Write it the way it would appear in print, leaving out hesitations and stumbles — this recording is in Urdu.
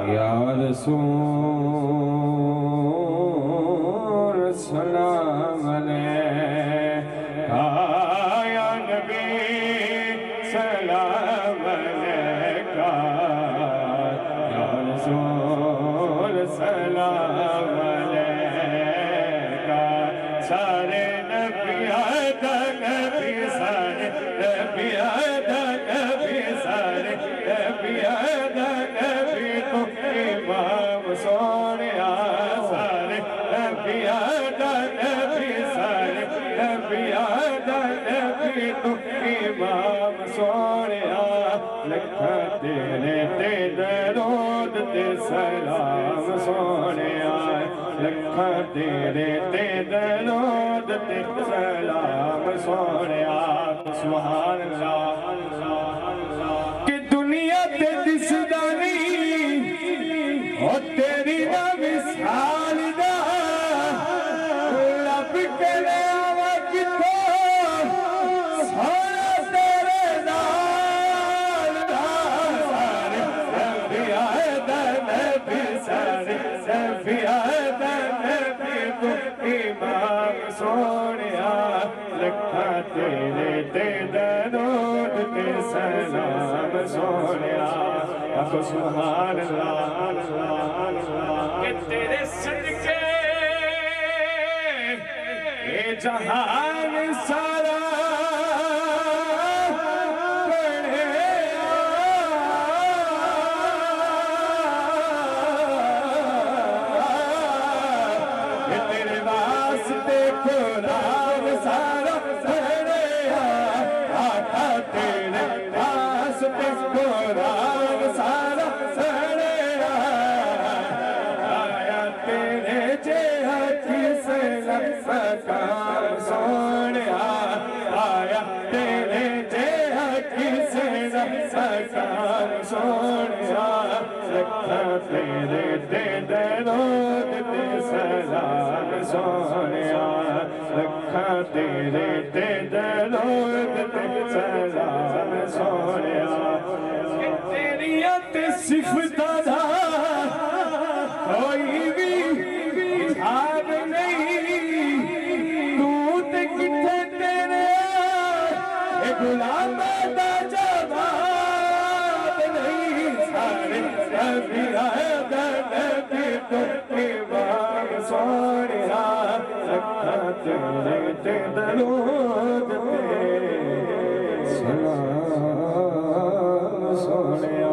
یا رسول سلام علیکہ یا نبی سلام علیکہ یا رسول سلام علیکہ سارے نبی آدھا نبی سارے نبی آدھا نبی سارے نبی آدھا نبی تو امام سونیا سارے نبی آدھا نبی سارے نبی آدھا نبی تو امام سونیا لکھا تیرے تے درود تے سلام سونیا لکھا تیرے تے درود تے سلام سونیا سبحان اللہ کہ دنیا تے دسدانی اور تیری نہ مثال دا رب کرے آوا کتو سونا تیرے نال سارے نبی آدھا نبی سارے نبی آدھا نبی تو امام سونیا لکھا تیرے تے درود تے سلام سونیا آکھو سبحان اللہ کہ تیرے صدقے اے جہان سارا پڑھے کہ تیرے واسطے قرآن سارا پڑھے آقا تیرے واسطے قرآن سارا پڑھے آیا تیرے جہاں کسے مقام سونیا آیا تیرے جہاں کسے مقام سونیا لکھا تیرے تے درود تے سلام سونیا لکھا تیرے تے درود تے سلام سونیا کہ تیریاں تے صفتاں دا کوئی بھی حساب نہیں تو تے کتھے تیرے اے غلام دا جواب نہیں سارے نبی آدھا نبی تو امام سونیا لکھا تیرے تے درود تے سلام سونیا